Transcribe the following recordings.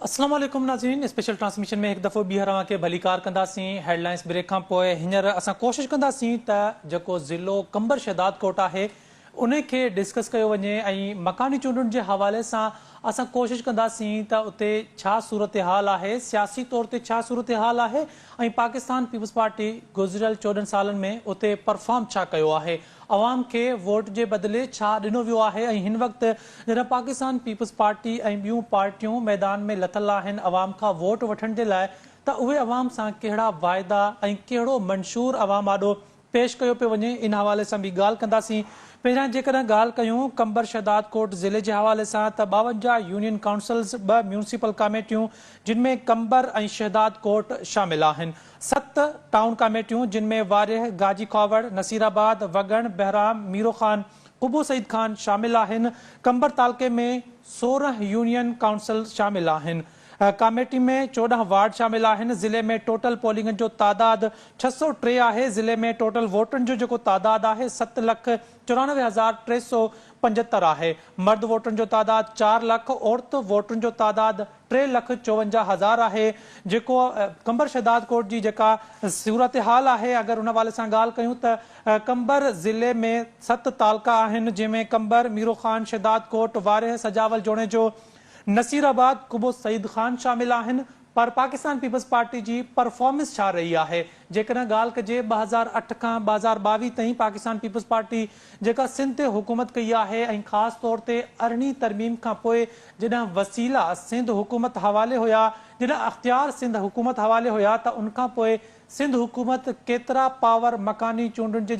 अस्सलाम वालेकुम नाज़रीन। स्पेशल ट्रांसमिशन में एक दफ़ो ॿीहर के भलीकार कंदासीं। हेडलाइंस ब्रेक खां पोइ हींअर असां कोशिशि कंदासीं त जेको ज़िलो कंबर शहदाद कोट आहे उन खे डिस्कस कयो वञे ऐं मकानी चूंडुनि जे हवाले सां असां कोशिशि कंदासीं त उते छा सूरत हाल आहे, सियासी तौर ते छा सूरत हाल आहे ऐं पाकिस्तान पीपल्स पार्टी गुज़िरियल 14 सालनि में उते परफॉर्म छा कयो आहे, अवाम के वोट जे बदिले छा ॾिनो वियो आहे ऐं हिन वक़्तु जॾहिं पाकिस्तान पीपल्स पार्टी ऐं ॿियूं पार्टियूं मैदान में लथल आहिनि अवाम खां वोट वठण जे लाइ, त उहे अवाम सां कहिड़ा वाइदा ऐं कहिड़ो मंशूर अवाम आॾो पेश कयो पियो वञे, इन हवाले सां बि ॻाल्हि कंदासीं। पहिरियां जेकॾहिं ॻाल्हि कयूं कंबर शहदाद कोट ज़िले जे हवाले सां त 52 यूनियन काउंसिल्स, 2 म्यूनिसिपल कमेटियूं जिन में कंबर ऐं शहदाद कोट शामिल आहिनि, 7 टाउन कमेटियूं जिन में वारिह, गाजी खावड़, नसीराबाद, वगण, बहराम, मीरो खान, कुबू सईद खान शामिल आहिनि। कंबर तालके में 16 यूनियन काउंसिल शामिल आहिनि। कमेटी में 14 वार्ड शामिल आहिनि। ज़िले में टोटल पोलिंग जो तादाद 603 आहे। ज़िले में टोटल वोटनि जो जेको तादाद आहे 7,94,375 आहे। मर्द वोटनि जो तादाद 4 लाख, औरत वोटनि जो तादाद 3,54,000 आहे। जेको कंबर शहदाद कोट जी जेका सूरत हाल आहे, अगर उन हवाले सां ॻाल्हि कयूं त कंबर ज़िले में 7 तालका आहिनि, जंहिंमें कंबर, मीरो खान, शहदाद कोट, वारिह, सजावल जोड़े जो, नसीराबाद, कुबो सईद खान शामिल आहिनि। पर पाकिस्तान पीपल्स पार्टी जी परफॉर्मेंस छा रही आहे, जेकॾहिं ॻाल्हि कजे 2008 खां 2022 ताईं पाकिस्तान पीपल्स पार्टी जेका सिंध ते हुकूमत कई आहे ऐं ख़ासि तौर ते 18वीं तरमीम खां पोइ जॾहिं वसीला सिंध हुकूमत हवाले हुया, जॾहिं अख्तियार सिंध हुकूमत हवाले हुया, त उनखां पोइ सिंध हुकूमत केतिरा पावर मकानी चूंडुनि जा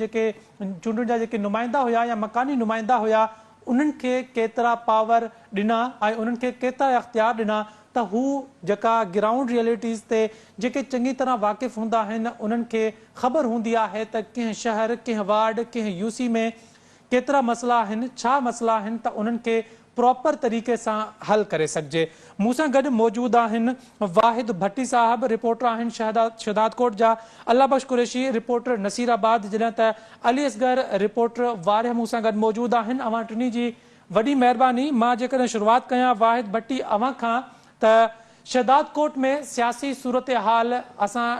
जेके नुमाइंदा हुया या मकानी नुमाइंदा हुया, उन्हनि खे केतिरा पावर ॾिना ऐं उन्हनि खे केतिरा इख्तियार ॾिना, त हू जेका ग्राउंड रियलिटीज़ ते जेके चङी तरह वाक़िफ़ हूंदा आहिनि, उन्हनि खे ख़बर हूंदी आहे त कंहिं शहर, कंहिं वार्ड, कंहिं यूसी में केतिरा मसइला आहिनि, छा मसइला आहिनि, त उन्हनि खे प्रॉपर तरीक़े सां हल करे सघिजे। मूंसां गॾु मौजूदु आहिनि वाहिद भट्टी साहब, रिपोर्टर आहिनि शहदाद कोट जा, अल्लाह बख्श कुरैशी, रिपोर्टर नसीराबाद, जॾहिं त अली असगर, रिपोर्टर वारिह मूंसां गॾु मौजूदु आहिनि। अवां टिनी जी वॾी महिरबानी। मां जेकॾहिं शुरूआति कयां वाहिद भट्टी अवां खां, त शहदाद कोट में सियासी सूरत हाल असां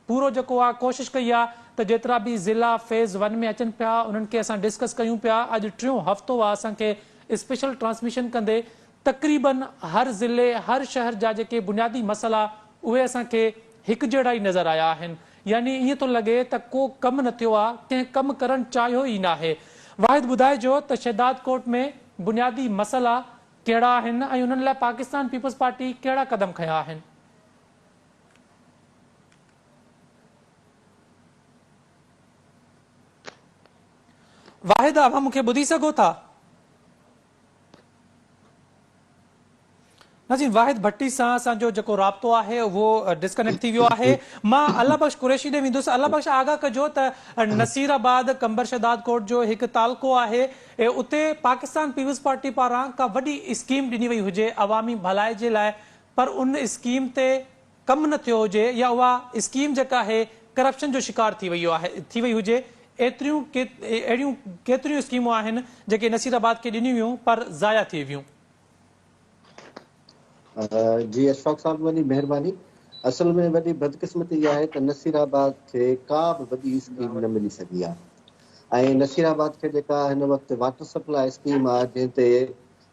पूरो जेको आहे कोशिशि कई आहे त जेतिरा बि ज़िला फेज़ 1 में अचनि पिया उन्हनि खे असां डिस्कस कयूं पिया। अॼु टियों हफ़्तो आहे असांखे स्पेशल ट्रांसमिशन कंदे तक़रीबन हर ज़िले, हर शहर जा जेके बुनियादी मसइला उहे असांखे हिकु जहिड़ा ई नज़र आया आहिनि। यानी ईअं थो लॻे त को कमु न थियो आहे, कंहिं कमु करणु चाहियो ई न आहे। वाहिद ॿुधाइजो त शहदाद कोट में बुनियादी मसइला कहिड़ा आहिनि ऐं उन्हनि लाइ पाकिस्तान पीपल्स पार्टी कहिड़ा क़दम खयां आहिनि। वाहिद, अवां मूंखे ॿुधी सघो था? जी, वाहिद भट्टी सां असांजो जेको राब्तो आहे उहो डिस्कनेक्ट थी वियो आहे। मां अल्लाह बख्श कुरैशी ॾे वेंदुसि। अल्लाह बख्श, आगाह कजो त नसीराबाद कंबर शहदाद कोट जो हिकु तालको आहे, उते पाकिस्तान पीपल्स पार्टी पारां का वॾी स्कीम ॾिनी वई हुजे अवामी भलाई जे लाइ, पर उन स्कीम ते कमु न थियो हुजे या उहा स्कीम जेका आहे करप्शन जो शिकार थी वई हुजे। अहिड़ियूं केतिरियूं स्कीमूं आहिनि जेके नसीराबाद खे ॾिनियूं वियूं पर ज़ाया थी वियूं। जी अशफाक साहब, वॾी महिरबानी। असल में वॾी बदकिस्मती इहा आहे त नसीराबाद खे का बि वॾी स्कीम न मिली सघी आहे ऐं नसीराबाद खे जेका हिन वक़्तु वाटर सप्लाई स्कीम आहे जंहिं ते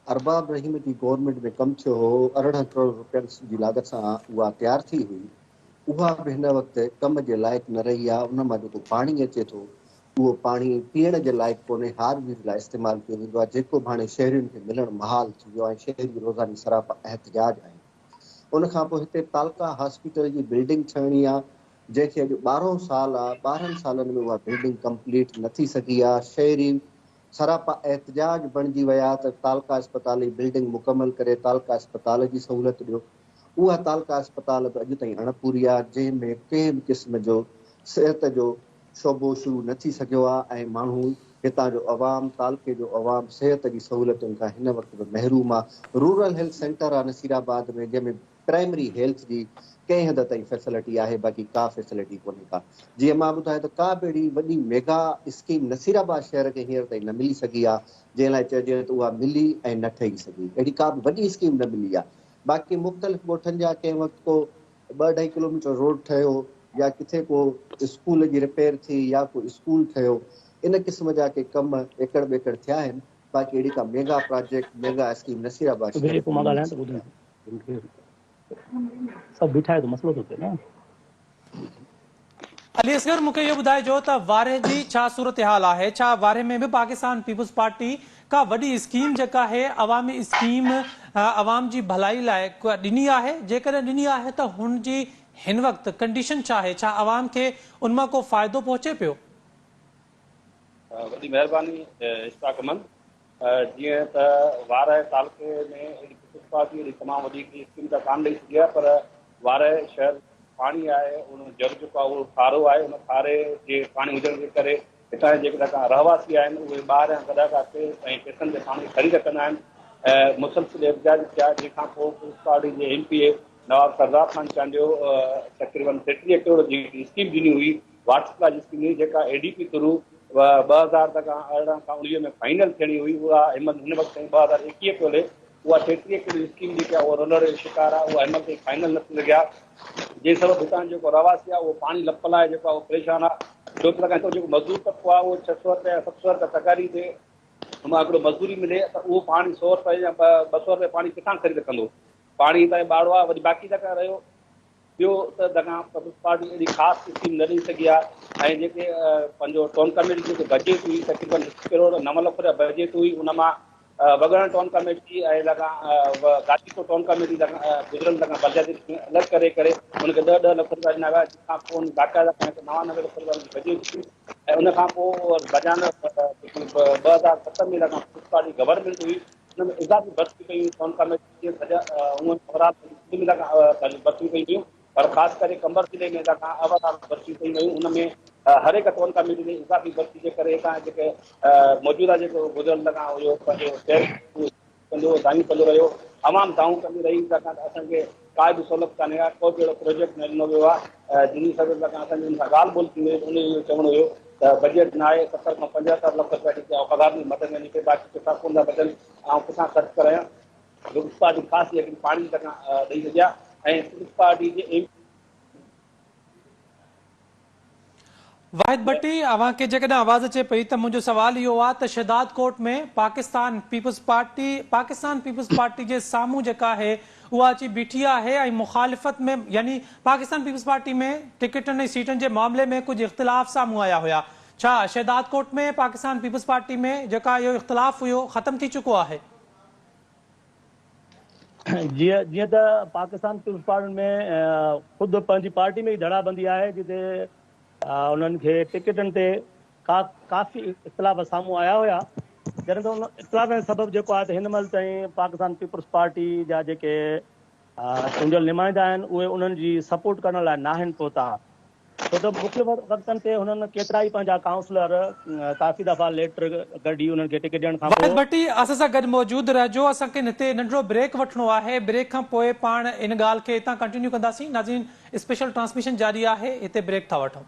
अरबाब रहीम जी गवर्नमेंट में कमु थियो हो, 18 करोड़ रुपयनि जी लागत सां उहा तयारु थी हुई, उहा बि हिन वक़्तु कम जे लाइक़ु न रही आहे। उन मां जेको पाणी अचे थो उहो पाणी पीअण जे लाइक़ु कोन्हे, हार बीज लाइ इस्तेमालु कयो वेंदो आहे, जेको बि हाणे शहरियुनि खे मिलणु महाल थी वियो आहे। शहरी रोज़ानी सरापा एहतिजाज आहिनि। उन खां पोइ हिते तालका हॉस्पिटल जी बिल्डिंग ठहणी आहे, जंहिंखे अॼु 12 साल आहे। 12 सालनि में उहा बिल्डिंग कंप्लीट न थी सघी आहे। शहरी सरापा एहतिजाज बणिजी विया त तालका अस्पताल जी बिल्डिंग मुकमल करे तालका अस्पताल जी सहूलियत ॾियो। उहा तालका अस्पताल बि अॼु ताईं अणपूरी आहे, जंहिंमें कंहिं बि क़िस्म जो सिहत जो शोबो शुरू न थी सघियो आहे ऐं माण्हू हितां जो अवाम, तालके जो अवाम सिहत जी सहूलियतुनि खां हिन वक़्तु बि महरूम आहे। रूरल हेल्थ सेंटर आहे नसीराबाद में, जंहिंमें प्राइमरी हेल्थ जी कंहिं हद ताईं फैसिलिटी आहे, बाक़ी का फैसिलिटी कोन्हे का। जीअं मां ॿुधायां त का बि अहिड़ी वॾी मेगा स्कीम नसीराबाद शहर खे हींअर ताईं न मिली सघी आहे, जंहिं लाइ चइजे त उहा मिली ऐं न ठही सघी। अहिड़ी का बि वॾी स्कीम न मिली आहे। बाक़ी मुख़्तलिफ़ ॻोठनि जा कंहिं वक़्तु को 2-2.5 किलोमीटर रोड ठहियो या किथे को स्कूल जी रिपेयर थी या को स्कूल ठहियो, इन क़िस्म जा के कम एकड़ ॿेकड़ थिया आहिनि। बाक़ी अहिड़ी का mega project mega scheme Nasirabad शहर में न मिली सघी आहे। सब बीठा है तो मसलो तो थे ना। अली असगर मूंखे इहो ॿुधाइजो त वारे जी छा सूरत हाल आहे? छा वारे में बि पाकिस्तान पीपुल्स पार्टी का वॾी स्कीम जेका आहे अवामी स्कीम अवाम जी भलाई लाइ ॾिनी आहे? जेकॾहिं ॾिनी आहे त हुन जी हिन वक़्तु कंडीशन छा आहे? छा अवाम खे उन मां को फ़ाइदो पहुचे पियो? वॾी महिरबानी इश्ताकमंद। जीअं त वार तालुके में पीपुल्स पार्टी अहिड़ी तमामु वॾी स्कीम त कान ॾेई सघी आहे, पर वार शहर पाणी आहे, उन जल जेको आहे उहो खारो आहे। उन खारे जे पाणी हुजण जे करे हितां जेका रहवासी आहिनि उहे ॿार ऐं गॾा काके ऐं पैसनि ते पाणी ख़रीद कंदा आहिनि। मुसलसिल एहतजाज थिया, जंहिंखां पोइ पीपुल्स पार्टी जे MPA नवाब सरदार खान चांडियो तक़रीबन 33 करोड़ जी स्कीम ॾिनी हुई, वाटर सप्लाई जी स्कीम हुई, जेका ADP थ्रू 2018 खां 19 में फाइनल थियणी हुई। उहा हिन वक़्तु 2021 पियो हले। उहा 33 करोड़ स्कीम जेका आहे उहा रोलर जो शिकार आहे, उहा हिन वक़्तु फाइनल न थी सघिया, जंहिं सबबु हितां जेको रहवासी आहे उहो पाणी लप लाइ जेको आहे उहो परेशान आहे। छो त जेको मज़दूर तबिको आहे उहो 600 रुपया 700 रुपया पघारी ते हुन हिकिड़ो मज़दूरी मिले त उहो पाणी 100 रुपए या 200 रुपए पाणी किथां ख़रीद कंदो? पाणी त ॿाड़ो आहे। वरी बाक़ी दफ़ा रहियो ॿियो त पीपुल्स पार्टी अहिड़ी ख़ासि स्कीम न ॾेई सघी आहे। ऐं जेके पंहिंजो टाउन कमेटी जेके बजेट हुई तक़रीबन 1 करोड़ 9 लख रुपया बजेट हुई, उन मां वगड़ टाउन कमेटी ऐं गाजीपुर टाउन कमेटी गुजरल बजेट अलॻि करे हुनखे 10-10 लख रुपया ॾिना विया, जंहिंखां पोइ बाक़ाइदा 99 लख रुपया बजेट थी। ऐं उन खां पोइ बजान 2007 में पीपुल्स पार्टी गवर्नमेंट हुई, हुन में इज़ाफ़ी भर्ती कयूं टाउन कमेटी जे भर्ती कई हुयूं, पर ख़ासि करे कंबर ज़िले में भर्ती कई वयूं। उन में हर हिकु टाउन कमेटी में इज़ाफ़ी भर्ती जे करे हितां जेके मौजूदा जेको गुज़िरियल हुयो पंहिंजो शहर दायूं कंदो रहियो, तमामु दाऊं कंदी रही। असांखे का बि सहूलियत कान्हे आहे, को बि अहिड़ो प्रोजेक्ट न ॾिनो वियो आहे जिन सबबु असांजी हुन सां ॻाल्हि ॿोल्हि थी वई। उन जो चवणो हुयो त बजेट न आहे, 70 खां 75 लख रुपया जेके आहे पघार बि मदद वञे पई, बाक़ी किथां कोन था बचनि ऐं किथां ख़र्चु करायां। पीपुल्स पार्टी ख़ासि हिकिड़ी पाणी ॾेई सघिया। ऐं पीपुल्स पार्टी जे वाहिद भट्टी, अवां खे जेकॾहिं आवाज़ अचे पई त मुंहिंजो सवाल इहो आहे त शहदाद कोट में पाकिस्तान पीपुल्स पार्टी जे साम्हूं जेका आहे उहा अची बीठी आहे ऐं मुखालिफ़त में यानी पाकिस्तान पीपुल्स पार्टी में टिकटनि ऐं सीटनि जे मामले में कुझु इख़्तिलाफ़ साम्हूं आया हुया। छा शहदाद कोट में पाकिस्तान पीपुल्स पार्टी में जेका इहो इख़्तिलाफ़ हुयो ख़तम थी चुको आहे? जीअं त पाकिस्तान पीपुल्स पार्टी में ख़ुदि पंहिंजी पार्टी में ई धड़ाबंदी आहे, जिते उन्हनि खे टिकटनि ते काफ़ी इख़्तिलाफ़ साम्हूं आया हुया। जॾहिं त उन इख़्तिलाफ़ जो सबबु जेको आहे त हिन महिल ताईं पाकिस्तान पीपुल्स पार्टी जा जेके चूंडियल नुमाइंदा आहिनि उहे उन्हनि जी सपोर्ट करण लाइ न आहिनि पहुता। छो त मुख्य वक़्तनि ते हुननि केतिरा ई पंहिंजा काउंसलर काफ़ी दफ़ा लेटर गॾी उन्हनि खे टिकट ॾियण खां पोइ। वाहिद भट्टी, असां सां गॾु मौजूदु रहिजो, असांखे हिते नंढिड़ो ब्रेक वठिणो आहे। ब्रेक खां पोइ पाण इन ॻाल्हि खे हितां कंटिन्यू कंदासीं। नाज़रीन, स्पेशल ट्रांसमिशन जारी आहे, हिते ब्रेक था वठूं।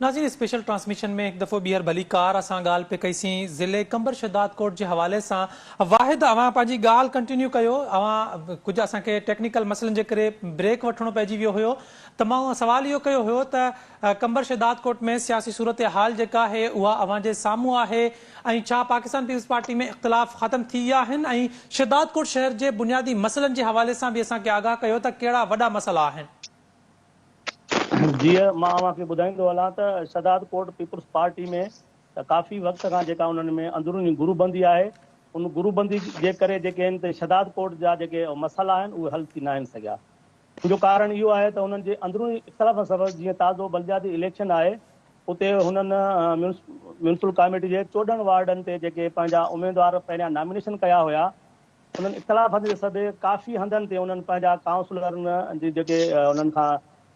नाज़रीन, स्पेशल ट्रांसमिशन में एक दफ़ो ॿीहर भली कार असां ॻाल्हि पे कईसीं ज़िले कंबर शहदाद कोट जे हवाले सां। वाहिद, अवां पंहिंजी ॻाल्हि कंटिन्यू कयो। अवां कुझु असांखे टेक्निकल मसइलनि जे करे ब्रेक वठिणो पइजी वियो हुयो, त मां सवाल इहो कयो हुयो त कंबर शहदाद कोट में सियासी सूरत हाल जेका आहे उहा अवां जे साम्हूं आहे ऐं छा पाकिस्तान पीपुल्स पार्टी में इख़्तिलाफ़ ख़तम थी विया आहिनि ऐं शहदाद कोट शहर जे बुनियादी मसइलनि जे हवाले सां बि असांखे आगाह कयो त कहिड़ा वॾा मसइला आहिनि। जीअं मां अव्हांखे ॿुधाईंदो हलां त शहदाद कोट पीपुल्स पार्टी में काफ़ी वक़्त खां जेका उन्हनि में अंदरूनी गुरूबंदी आहे, उन गुरूबंदी जे करे जेके आहिनि त शहदाद कोट जा जेके मसइला आहिनि उहे हल थी न आहिनि सघिया। जो कारण इहो आहे त उन्हनि जे अंदरूनी इख़्तिलाफ़ सबबु जीअं ताज़ो बलदियाती इलेक्शन आहे, उते हुननि म्यूनिसिपल कमेटी जे 14 वार्डनि ते जेके पंहिंजा उमेदवार पहिरियां नॉमिनेशन कया हुया, उन्हनि इख़्तिलाफ़ जे सभु काफ़ी हंधनि ते उन्हनि पंहिंजा काउंसलरनि जी जेके उन्हनि खां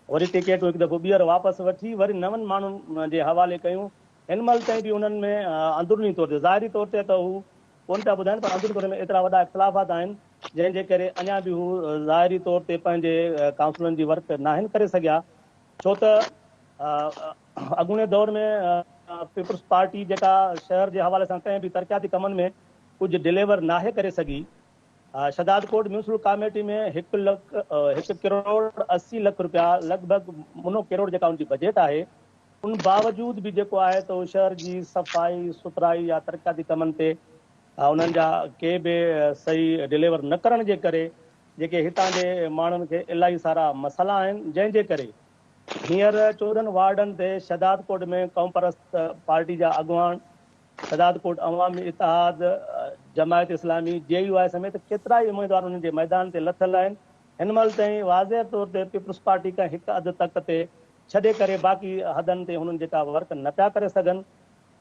वरी टिकेट हिकु दफ़ो ॿीहर वापसि वठी वरी नवनि माण्हुनि जे हवाले कयूं। हिन महिल ताईं बि उन्हनि में अंदरूनी तौर ते ज़ाहिरी तौर ते त हू कोन था ॿुधाइनि, पर अंदरूनी तौर में एतिरा वॾा इख़्तिलाफ़ात आहिनि जंहिंजे करे अञा बि हू ज़ाहिरी तौर ते पंहिंजे काउंसिलनि जी वर्क नाहिनि करे सघिया। छो त अॻूणे दौर में पीपुल्स पार्टी जेका शहर जे हवाले सां कंहिं बि तरक़ियाती कमनि में कुझु डिलीवर नाहे करे सघी। शहदाद कोट म्यूनिसिपल कमेटी में 1,80,00,000 रुपया लॻभॻि मुनो करोड़ जेका उनजी बजट आहे, उन बावजूद बि जेको आहे त शहर जी सफ़ाई सुथराई या तरक़ियाती कमनि ते उन्हनि जा के बि सही डिलीवर न करण जे करे जेके हितां जे माण्हुनि खे इलाही सारा मसइला आहिनि, जंहिंजे करे हींअर 14 वार्डनि ते शहदाद कोट में क़ौम परस्त पार्टी जा अॻुवान, शहदाद कोट अवामी इतिहाद, जमायत इस्लामी, JUI समेत केतिरा ई उम्मीदवार उन्हनि जे मैदान ते लथल आहिनि। हिन महिल ताईं वाज़े तौर ते पीपुल्स पार्टी खां हिकु अधु तक ते छॾे करे बाक़ी हदनि ते हुननि जेका वर्क न पिया करे सघनि।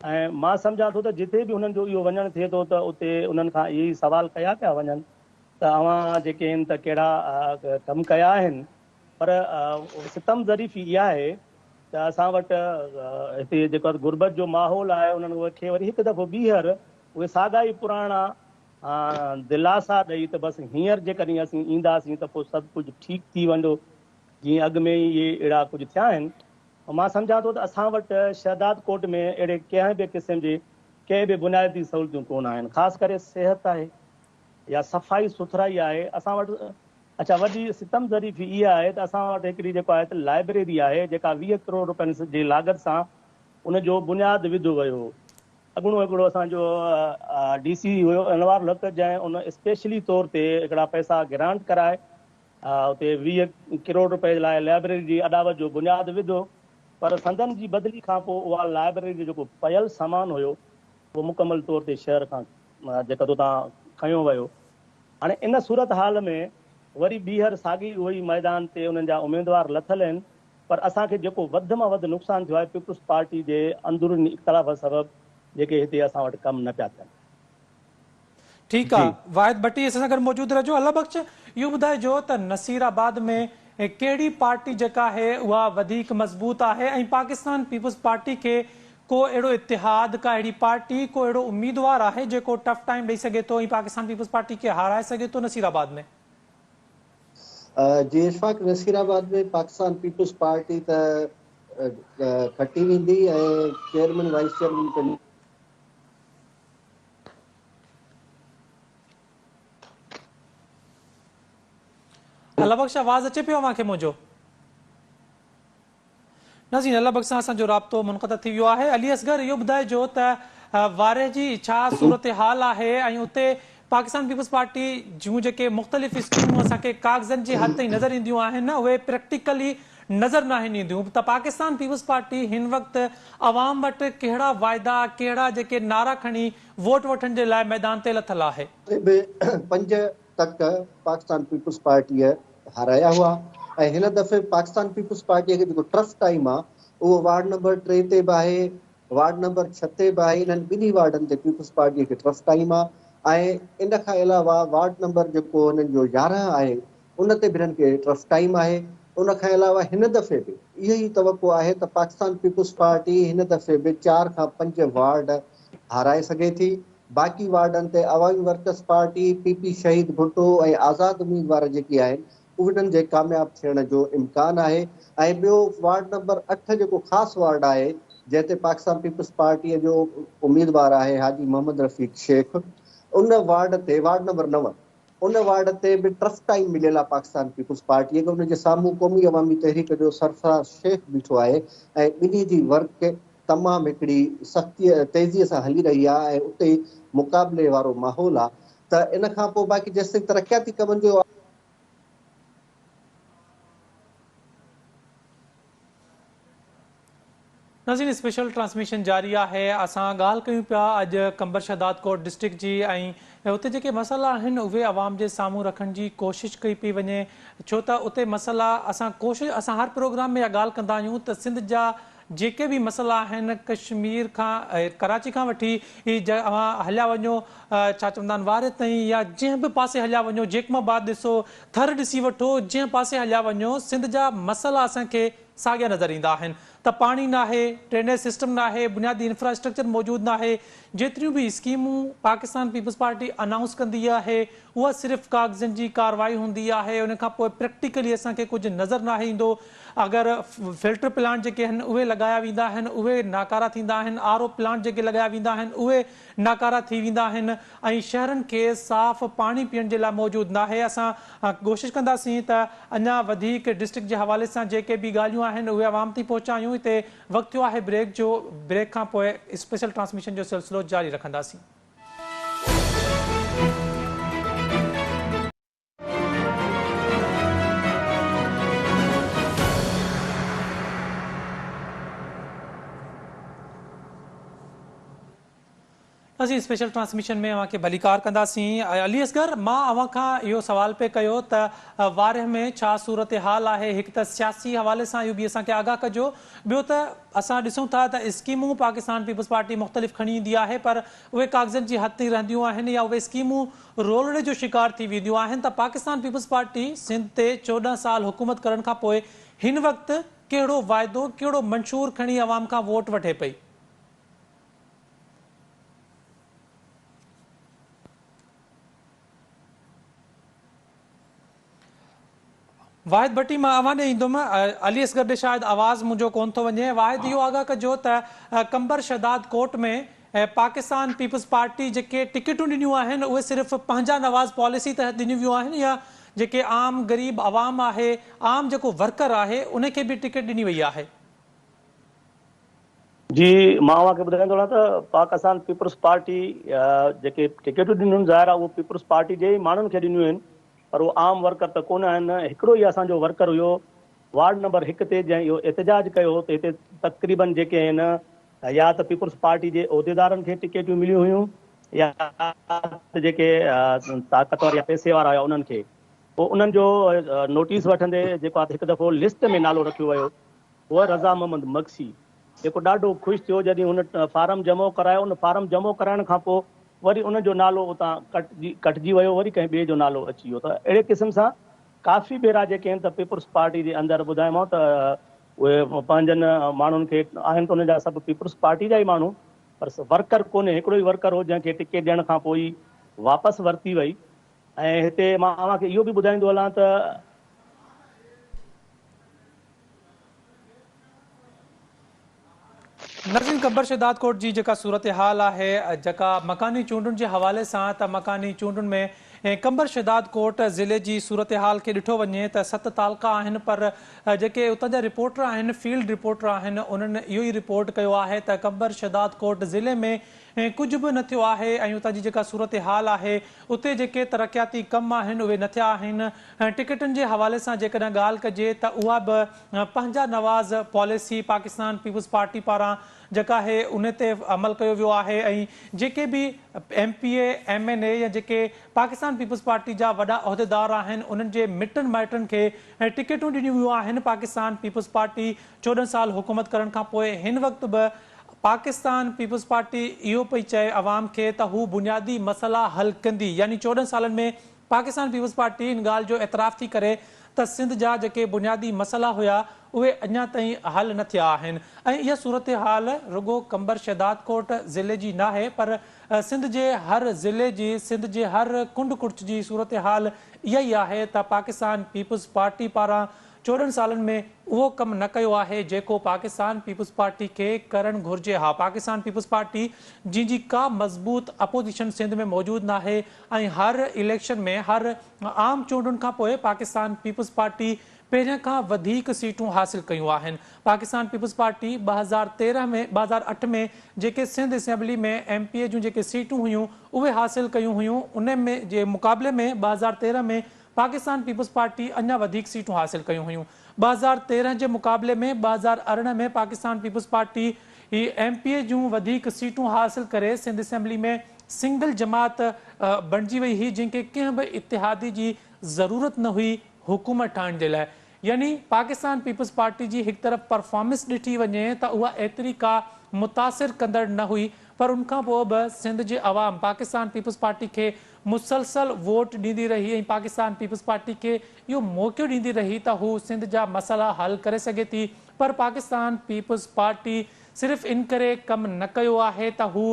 ऐं मां सम्झां थो त जिथे बि हुननि जो इहो वञणु थिए थो त उते उन्हनि खां इहे ई सवाल कया पिया वञनि त अव्हां जेके आहिनि त कहिड़ा कमु कया आहिनि। पर सितम ज़रीफ़ी इहा आहे त असां वटि हिते जेको गुरबत जो माहौल आहे उन्हनि खे वरी हिकु दफ़ो ॿीहर उहे साॻा ई पुराणा दिलासा ॾेई त बसि हींअर जेकॾहिं असीं ईंदासीं त पोइ सभु कुझु ठीकु थी वेंदो, जीअं अॻु में ई इहे अहिड़ा कुझु थिया आहिनि। मां सम्झां थो त असां वटि शहदाद कोट में अहिड़े कंहिं बि क़िस्म जे कंहिं बि बुनियादी सहूलियतूं कोन आहिनि, ख़ासि करे सिहत आहे या सफ़ाई सुथराई आहे। असां वटि अच्छा वॾी सितम ज़रीफ़ी इहा आहे त असां वटि हिकिड़ी जेको आहे त लाइब्रेरी आहे जेका 20 करोड़ रुपयनि जी लागत सां उनजो बुनियादु विधो वियो। अॻूणो हिकिड़ो असांजो DC हुयो अनवार लक, जंहिं उन स्पेशली तौर ते हिकिड़ा पैसा ग्रांट कराए उते 20 करोड़ रुपए जे लाइ लाइब्रेरी जी अॾावत जो बुनियादु विधो। पर संदन जी बदिली खां पोइ उहा लाइब्रेरी जो जेको पयल सामान हुयो उहो मुकमल तौर ते शहर खां जेको तव्हां खयो वियो। हाणे इन सूरत हाल में वरी ॿीहर साॻी उहो ई मैदान ते उन्हनि जा उम्मीदवार लथल आहिनि, पर असांखे जेको वधि मां वधि नुक़सानु थियो आहे पीपुल्स पार्टी जे अंदरूनी इख़्तिलाफ़ सबबु जेके हिते असां वटि कमु न पिया थियनि। ठीकु आहे, वाहिद भट्टी असां सां गॾु मौजूदु रहिजो। अल्लाह बख़्श, इहो ॿुधाइजो त नसीराबाद में कहिड़ी पार्टी जेका आहे उहा वधीक मज़बूत आहे ऐं पाकिस्तान पीपुल्स पार्टी खे को अहिड़ो इतिहाद, का अहिड़ी पार्टी, को अहिड़ो उम्मीदवार आहे जेको टफ टाइम ॾेई सघे थो ऐं पाकिस्तान पीपुल्स पार्टी खे हाराए सघे थो नसीराबाद में? जी इशफाक, नसीराबाद में पाकिस्तान पीपुल्स पार्टी त खटी वेंदी ऐं चेयरमैन वाइस चेयरमैन अल्लाह बख़्श, आवाज़ अचे पियो अव्हांखे मुंहिंजो? नाज़रीन, अल्लाह बख़्श सां असांजो राब्तो मुनक़ता थी वियो आहे। अली असगर, इहो ॿुधाइजो त वारे जी छा सूरत हाल आहे ऐं उते पाकिस्तान पीपुल्स पार्टी जूं जेके मुख़्तलिफ़ स्कीमूं असांखे कागज़नि जे हद ताईं नज़र ईंदियूं आहिनि उहे प्रैक्टिकली नज़र न आहिनि ईंदियूं, त पाकिस्तान पीपुल्स पार्टी हिन वक़्तु अवाम वटि कहिड़ा वाइदा, कहिड़ा जेके नारा खणी वोट वठण जे लाइ मैदान ते लथल आहे? 5 तक पाकिस्तान पीपुल्स पार्टीअ हाराया हुआ ऐं हिन दफ़े पाकिस्तान पीपुल्स पार्टीअ खे जेको ट्रस्ट टाइम आहे उहो वार्ड नंबर 3 ते बि आहे, वार्ड नंबर 6 ते बि आहे। इन्हनि ॿिन्ही वार्डनि ते पीपुल्स पार्टीअ खे ट्रस्ट टाइम आहे ऐं इन खां अलावा वार्ड नंबर जेको हिननि जो 11 आहे उन ते बि हिननि खे ट्रस्ट टाइम आहे। उन खां अलावा हिन दफ़े बि इहो ई तवक़ो आहे त पाकिस्तान पीपुल्स पार्टी हिन दफ़े बि 4 खां 5 वार्ड हाराए सघे थी। बाक़ी वार्डनि ते अवामी वर्कर्स पार्टी, PP शहीद भुट्टो ऐं आज़ाद उम्मीदवार जेके आहिनि उन्हनि जे कामयाब थियण जो इम्कान आहे। ऐं ॿियो वार्ड नंबर 8 जेको ख़ासि वार्ड आहे जंहिं ते पाकिस्तान पीपुल्स पार्टीअ जो उम्मीदवार आहे हाजी मोहम्मद रफ़ीक शेख, उन वार्ड ते वार्ड नंबर 9 उन वार्ड ते बि ट्रस्ट टाइम मिलियल आहे पाकिस्तान पीपुल्स पार्टीअ खे। उनजे साम्हूं क़ौमी अवामी तहरीक जो सरफराज़ शेख बीठो आहे ऐं ॿिन्ही जी वर्क तमामु हिकिड़ी सख़्तीअ तेज़ीअ सां हली रही आहे ऐं उते मुक़ाबले वारो माहौल आहे। त इन खां पोइ बाक़ी जेसिताईं तरक़ियाती कमनि जो नाज़रीन, स्पेशल ट्रांसमिशन जारी आहे। असां ॻाल्हि कयूं पिया अॼु कंबर शहदाद कोट डिस्ट्रिक्ट जी ऐं उते जेके मसइला आहिनि उहे आवाम जे साम्हूं रखण जी कोशिशि कई पई वञे, छो त उते मसइला असां हर प्रोग्राम में इहा ॻाल्हि कंदा आहियूं त सिंध जा जेके भी मसला आहिनि कश्मीर खां कराची खां वठी हलिया वञो छा चवंदा आहिनि वारे ताईं या जंहिं बि पासे हलिया वञो जेकमाबाद ॾिसो थर ॾिसी वठो जंहिं पासे हलिया वञो सिंध जा मसला असांखे साॻिया नज़र ईंदा आहिनि त पाणी न आहे ड्रेनेज सिस्टम न आहे बुनियादी इंफ्रास्ट्रक्चर मौजूदु न आहे जेतिरियूं बि स्कीमूं पाकिस्तान पीपल्स पार्टी अनाउंस कंदी आहे उहा सिर्फ़ु कागज़नि जी कार्रवाई हूंदी आहे उन खां पोइ प्रैक्टिकली असांखे कुझु नज़र न ईंदो अगरि फिल्टर प्लांट जेके आहिनि उहे लॻाया वेंदा आहिनि उहे नाकारा थींदा आहिनि RO प्लांट जेके लॻाया वेंदा आहिनि उहे नाकारा थी वेंदा आहिनि ऐं शहरनि खे साफ़ पाणी पीअण जे लाइ मौजूदु न आहे असां कोशिशि कंदासीं त अञा वधीक डिस्ट्रिक्ट जे हवाले सां जेके बि ॻाल्हियूं आहिनि उहे आवाम ताईं पहुचायूं हिते वक़्तु थियो आहे ब्रेक जो ब्रेक खां पोइ स्पेशल ट्रांसमिशन जो सिलसिलो जारी रखंदासीं असीं स्पेशल ट्रांसमिशन में अव्हांखे भलीकार कंदासीं अली असगर मां अव्हां खां इहो सवाल पे कयो त वारे में छा सूरत हाल आहे हिकु त सियासी हवाले सां इहो बि असांखे आगाह कजो ॿियो त असां ॾिसूं था त स्कीमूं पाकिस्तान पीपल्स पार्टी मुख़्तलिफ़ खणी ईंदी आहे पर उहे कागज़नि जी हद ताईं रहंदियूं आहिनि या उहे स्कीमूं रोलड़े जो शिकार थी वेंदियूं आहिनि त पाकिस्तान पीपल्स पार्टी सिंध ते 14 साल हुकूमत करण खां पोइ हिन वक़्तु कहिड़ो वाइदो कहिड़ो मंशूर खणी अवाम खां वोट वठे पई वाहिद भट्टी मां अव्हां ॾे ईंदुमि अली असगर ॾे शायदि आवाज़ मुंहिंजो कोन थो वञे वाहिद इहो आगाह कजो त कंबर शदाद कोर्ट में पाकिस्तान पीपल्स पार्टी जेके टिकटूं ॾिनियूं आहिनि उहे सिर्फ़ु पंहिंजा नवाज़ पॉलिसी तहत ॾिनियूं वियूं आहिनि या जेके आम ग़रीब आवाम आहे आम जेको वर्कर आहे उनखे बि टिकट ॾिनी वई आहे जी मां अव्हांखे ॿुधाईंदो आहियां त पाकिस्तान पीपल्स पार्टी जेके टिकटूं ॾिनियूं ज़ाहिर आहे उहो पीपल्स पार्टी जे ई माण्हुनि खे ॾिनियूं आहिनि पर उहो आम वर्कर त कोन आहिनि हिकिड़ो ई असांजो वर्कर हुयो वार्ड नंबर 1 ते जंहिं इहो एहतजाज कयो त हिते तक़रीबन जेके आहिनि या त पीपल्स पार्टी जे उहिदेदारनि खे टिकटियूं मिलियूं हुयूं या जेके ताक़तवर या पैसे वारा हुया उन्हनि खे पोइ उन्हनि जो नोटिस वठंदे जेको आहे हिकु दफ़ो लिस्ट में नालो रखियो वियो उहो रज़ा मोहम्मद मक्सी जेको ॾाढो ख़ुशि थियो जॾहिं हुन फार्म जमो करायो उन फार्म जमो कराइण खां पोइ वरी उनजो नालो उतां कटिजी वियो वरी कंहिं ॿिए जो नालो अची वियो त अहिड़े क़िस्म सां काफ़ी भेरा जेके आहिनि त पीपल्स पार्टी जे अंदरि ॿुधायोमांव त उहे पंहिंजनि माण्हुनि खे आहिनि त उनजा सभु पीपल्स पार्टी जा ई माण्हू पर वर्कर कोन्हे हिकिड़ो ई वर्कर हो जंहिंखे टिकट ॾियण खां पोइ वापसि वरिती वई ऐं हिते मां तव्हांखे इहो बि ॿुधाईंदो हलां त नज़ीर कंबर शदाद कोट जी जेका सूरत हाल आहे जेका मकानी चूंडुनि जे हवाले सां त मकानी चूंडुनि में कंबर शदाद कोट ज़िले जी सूरत हाल खे ॾिठो वञे त 7 तालका आहिनि पर जेके उतां जा रिपोर्टर आहिनि फील्ड रिपोर्टर आहिनि उन्हनि इहो ई रिपोर्ट कयो आहे त कंबर शदाद कोट ज़िले में कुझु बि न थियो आहे ऐं उतां जी जेका सूरत हाल आहे उते जेके तरक़ियाती कम आहिनि उहे न थिया आहिनि टिकटनि जे हवाले सां जेकॾहिं ॻाल्हि कजे त उहा बि पंहिंजा नवाज़ पॉलिसी पाकिस्तान पीपल्स पार्टी पारां जेका आहे उन ते अमल कयो वियो आहे ऐं जेके बि MPA MNA या जेके पाकिस्तान पीपल्स पार्टी जा वॾा उहिदेदार आहिनि उन्हनि जे मिटनि माइटनि खे टिकटूं ॾिनियूं वियूं आहिनि पाकिस्तान पीपल्स पार्टी 14 साल हुकूमत करण खां पोइ हिन वक़्तु बि पाकिस्तान पीपल्स पार्टी इहो पई चए अवाम खे त हू बुनियादी मसइला हल कंदी यानी 14 सालनि में पाकिस्तान पीपल्स पार्टी इन ॻाल्हि जो एतिराफ़ थी करे त सिंध जा जेके बुनियादी मसइला हुया उहे अञा ताईं हल न थिया आहिनि ऐं इहा सूरत हाल रुगो कंबर शदाद कोट ज़िले जी न आहे पर सिंध जे हर ज़िले जी सिंध जे हर कुंड कुर्च जी सूरत हाल इहा ई आहे त पाकिस्तान पीपल्स पार्टी पारां 14 सालनि में उहो कमु न कयो आहे जेको पाकिस्तान पीपल्स पार्टी खे करणु घुरिजे हा पाकिस्तान पीपल्स पार्टी जंहिंजी का मज़बूत अपोजिशन सिंध में मौजूदु न आहे ऐं हर इलेक्शन में हर आम चूंडुनि खां पोइ पाकिस्तान पीपल्स पार्टी पहिरियां खां वधीक सीटूं हासिल कयूं आहिनि पाकिस्तान पीपल्स पार्टी 2008 में जेके सिंध असेंबली में MPA जूं जेके सीटूं हुयूं उहे हासिल कयूं हुयूं उन में जे मुक़ाबले में 2013 में पाकिस्तान पीपल्स पार्टी अञा वधीक सीटूं हासिल कयूं हुयूं 2013 जे मुक़ाबले में 2018 में पाकिस्तान पीपल्स पार्टी MPA जूं वधीक सीटूं हासिल करे सिंध असेंबली में सिंगल जमात बणिजी वई हुई जंहिंखे कंहिं बि इतिहादी जी ज़रूरत न हुई हुकूमत ठाहिण जे लाइ यानी पाकिस्तान पीपल्स पार्टी जी एक तरफ़ परफॉर्मेंस ॾिठी वञे त उहा एतिरी का मुतासिर कंदड़ न हुई, पर उनखां पोइ बि सिंध जे अवाम पाकिस्तान पीपल्स पार्टी खे मुसलसल वोट ॾींदी रही ऐं पाकिस्तान पीपल्स पार्टी खे इहो मौक़ो ॾींदी रही त हू सिंध जा मसइला हल करे सघे थी। पर पाकिस्तान पीपल्स पार्टी सिर्फ़ इन करे कमु न कयो आहे त हू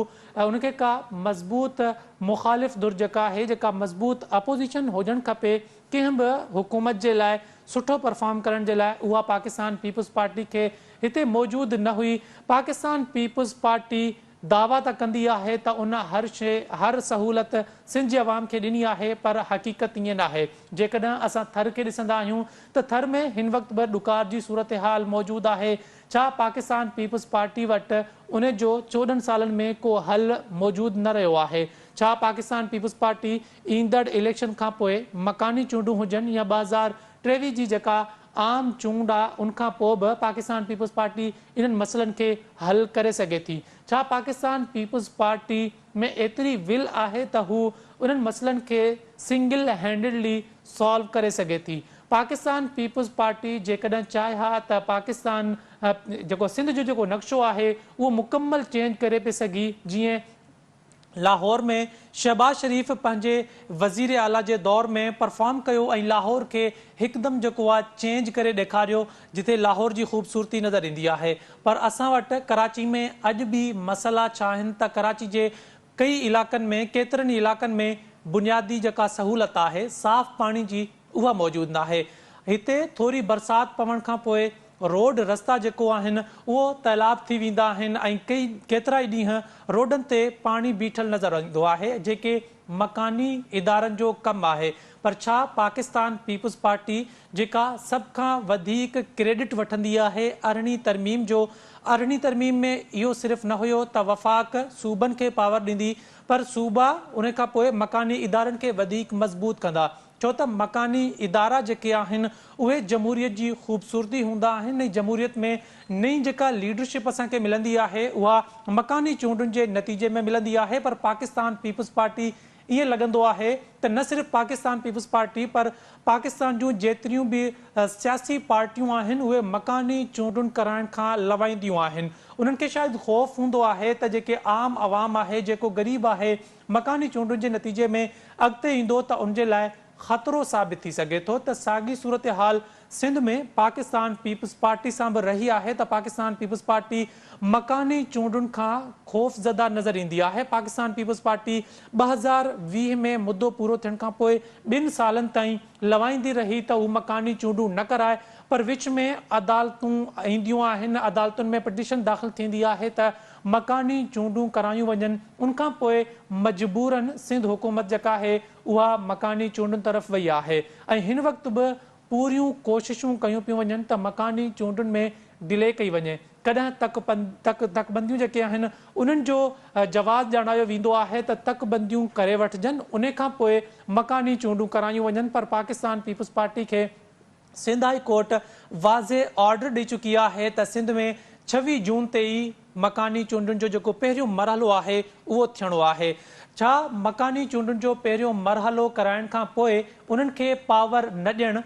उनखे का मज़बूत मुखालिफ़ धुर जेका आहे, जेका मज़बूत अपोज़िशन हुजणु खपे कंहिं बि हुकूमत जे लाइ सुठो परफॉर्म करण जे लाइ, उहा पाकिस्तान पीपल्स पार्टी खे हिते मौजूदु न हुई। पाकिस्तान पीपल्स पार्टी दावा त कंदी आहे त उन हर शइ हर सहूलियत सिंध जे अवाम खे ॾिनी आहे, पर हक़ीक़त ईअं न आहे। जेकॾहिं असां थर खे ॾिसंदा आहियूं त थर में हिन वक़्तु बि ॾुकार जी सूरत हाल मौजूदु आहे। छा पाकिस्तान पीपल्स पार्टी वटि उन जो 14 सालनि में को हल मौजूदु न रहियो आहे? छा पाकिस्तान पीपल्स पार्टी ईंदड़ इलेक्शन खां पोइ मकानी चूंडूं हुजनि या 2023 जी जेका आम चूंड आहे उनखां पोइ बि पाकिस्तान पीपल्स पार्टी इन्हनि मसइलनि खे हल करे सघे थी? छा पाकिस्तान पीपल्स पार्टी में एतिरी विल आहे त हू उन्हनि मसइलनि खे सिंगल हैंडेडली सॉल्व करे सघे थी? पाकिस्तान पीपल्स पार्टी जेकॾहिं चाहे हा त पाकिस्तान जेको सिंध जो जेको नक्शो आहे उहो मुकमल चेंज करे पई सघी। जीअं लाहौर में शहबाज शरीफ़ पंहिंजे वज़ीर आला जे दौर में परफॉर्म कयो ऐं लाहौर खे हिकदमि जेको आहे चेंज करे ॾेखारियो, जिथे लाहौर जी ख़ूबसूरती नज़र ईंदी आहे। पर असां वटि कराची में अॼु बि मसइला छा आहिनि त कराची जे कई इलाइक़नि में केतिरनि इलाइक़नि में बुनियादी जेका सहूलियत आहे साफ़ पाणी जी उहा मौजूदु न आहे। हिते थोरी बरसाति पवण खां पोइ रोड रस्ता जेको आहिनि उहो तैलाब थी वेंदा आहिनि ऐं केतिरा ई ॾींहं रोडनि ते पाणी बीठल नज़र ईंदो आहे, जेके मकानी इदारनि जो कमु आहे। पर छा पाकिस्तान पीपल्स पार्टी जेका सभ खां वधीक क्रेडिट वठंदी आहे 18वीं तरमीम जो, 18वीं तरमीम में इहो सिर्फ़ु न हुयो त वफ़ाक़ सूबनि खे पावर ॾींदी, पर सूबा उन खां पोइ मकानी इदारनि खे वधीक मज़बूत कंदा। छो त मकानी इदारा जेके आहिनि उहे जमहूरियत जी ख़ूबसूरती हूंदा आहिनि ऐं जमहूरियत में नई जेका लीडरशिप असांखे मिलंदी आहे उहा मकानी चूंडुनि जे नतीजे में मिलंदी आहे। पर पाकिस्तान पीपल्स पार्टी ईअं लॻंदो आहे त न सिर्फ़ु पाकिस्तान पीपल्स पार्टी पर पाकिस्तान जूं जेतिरियूं बि सियासी पार्टियूं आहिनि उहे मकानी चूंडुनि कराइण खां लवाईंदियूं आहिनि। उन्हनि खे शायदि ख़ौफ़ हूंदो आहे त जेके आम आवाम आहे, जेको ग़रीब आहे, मकानी चूंडुनि जे नतीजे में अॻिते ईंदो त उनजे लाइ ख़तरो साबित थी सघे थो। त साॻी सूरत हाल सिंध में पाकिस्तान पीपल्स पार्टी सां बि रही आहे त पाकिस्तान पीपल्स पार्टी मकानी चूंडुनि खां ख़ौफ़ज़दा नज़र ईंदी आहे। पाकिस्तान पीपल्स पार्टी 2020 में मुद्दो पूरो थियण खां पोइ 2 सालनि ताईं लवाईंदी रही त हू मकानी चूंडूं न कराए, पर विच में अदालतूं ईंदियूं आहिनि, अदालतुनि में पिटीशन दाख़िल थींदी आहे त मकानी चूंडूं करायूं वञनि। उनखां पोइ मजबूरन सिंध हुकूमत जेका आहे उहा मकानी चूंडुनि तरफ़ वई आहे ऐं हिन वक़्तु बि पूरियूं कोशिशूं कयूं पियूं वञनि त मकानी चूंडुनि में डिले कई वञे। कॾहिं तकबंदियूं जेके आहिनि उन्हनि जो जवाबु ॼाणायो वेंदो आहे त तकबंदियूं करे वठजनि, उन खां पोइ मकानी चूंडूं करायूं वञनि। पर पाकिस्तान पीपल्स पार्टी खे सिंध हाई कोर्ट वाज़े ऑर्डर ॾेई चुकी आहे त सिंध में 26 जून ते ई मकानी चूंडुनि जो जेको पहिरियों मरहलो आहे उहो थियणो आहे। छा मकानी चूंडुनि जो पहिरियों मरहलो कराइण खां पोइ उन्हनि खे पावर न ॾियणु,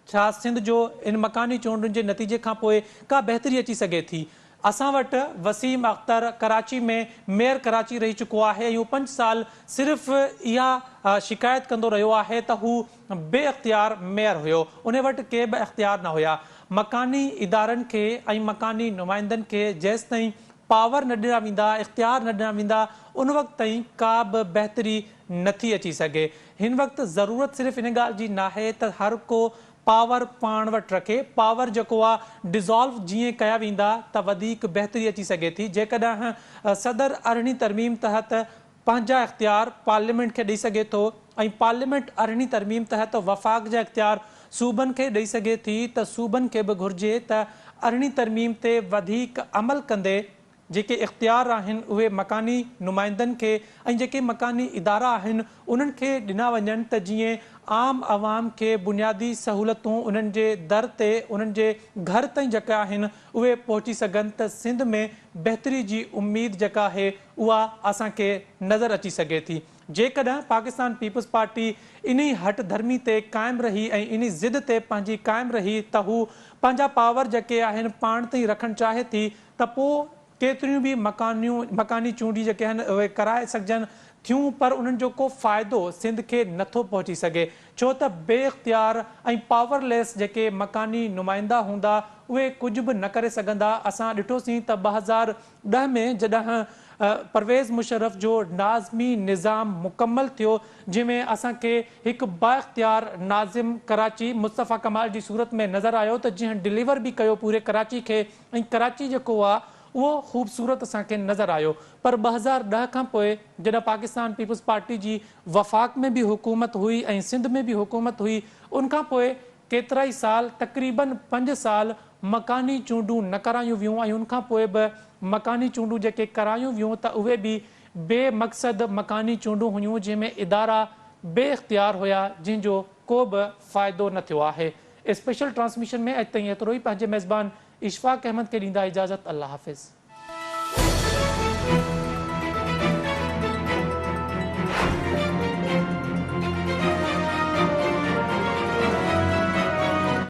छा सिंध जो इन मकानी चूंडुनि जे नतीजे खां पोइ का बहितरी अची सघे थी? असां वटि वसीम अख्तर कराची में मेयर कराची रही चुको आहे ऐं 5 साल सिर्फ़ु इहा शिकायत कंदो रहियो आहे त हू बे इख़्तियार मेयर हुयो, उन वटि के बि इख़्तियार न हुया। मकानी इदारनि खे ऐं मकानी नुमाइंदनि खे जेसि ताईं पावर न ॾिना वेंदा, इख़्तियार न ॾिना वेंदा, उन वक़्तु ताईं का बि बहितरी नथी अची सघे। हिन वक़्तु ज़रूरत सिर्फ़ु इन ॻाल्हि जी न आहे त हर को पावर पाण वटि रखे, पावर जेको आहे डिज़ोल्व जीअं कया वेंदा त वधीक बहितरी अची सघे थी। जेकॾहिं सदर 18वीं तरमीम तहत पंहिंजा इख़्तियार पार्लियामेंट खे ॾेई सघे थो ऐं पार्लियामेंट 18वीं तरमीम तहत वफ़ाक़ जा इख़्तियार सूबनि खे ॾेई सघे थी त सूबनि खे बि घुर्जे त 18वीं तरमीम ते वधीक अमल कंदे जेके इख़्तियार आहिनि उहे मकानी नुमाइंदनि खे ऐं जेके मकानी इदारा आहिनि उन्हनि खे ॾिना वञनि त जीअं आम आवाम खे बुनियादी सहूलियतूं उन्हनि जे दर ते, उन्हनि जे घर ताईं जेका आहिनि उहे पहुची सघनि त सिंध में बहितरी जी उमेद जेका आहे उहा असांखे नज़र अची सघे थी। जेकॾहिं पाकिस्तान पीपल्स पार्टी इन हट धर्मी ते क़ाइमु रही ऐं इन ज़िद ते पंहिंजी क़ाइमु रही त हू पंहिंजा पावर जेके आहिनि पाण ताईं रखणु चाहे थी त पोइ केतिरियूं बि मकानी चूंडी जेके आहिनि उहे कराए सघजनि थियूं, पर उन्हनि जो को फ़ाइदो सिंध खे नथो पहुची सघे, छो त बेइख्तियार ऐं पावरलेस जेके मकानी नुमाइंदा हूंदा उहे कुझु बि न करे सघंदा। असां ॾिठोसीं त 2010 में जॾहिं परवेज़ मुशर्रफ जो नाज़मी निज़ाम मुकमल थियो, जंहिंमें असांखे हिकु बाइख्तियार नाज़िम कराची मुस्तफ़ा कमाल जी सूरत में नज़र आयो त जंहिं डिलीवर बि कयो पूरे कराची खे, ऐं कराची जेको आहे उहो ख़ूबसूरत असांखे नज़र आयो। पर 2010 खां पोइ जॾहिं पाकिस्तान पीपल्स पार्टी जी वफ़ाक़ में बि हुकूमत हुई ऐं सिंध में बि हुकूमत हुई, उनखां पोइ केतिरा ई साल तक़रीबन 5 साल मकानी चूंडूं न करायूं वियूं ऐं उनखां पोइ बि मकानी चूंडूं जेके करायूं वियूं त उहे बि बेमक़सद मकानी चूंडूं हुयूं, जंहिंमें इदारा बेइख्तियार हुया, जंहिंजो को बि फ़ाइदो न थियो आहे। स्पेशल ट्रांसमिशन में अॼु ताईं एतिरो ई। पंहिंजे मेज़बान इशफाक अहमद खे ॾींदा इजाज़त। अल्लाह हाफ़िज़।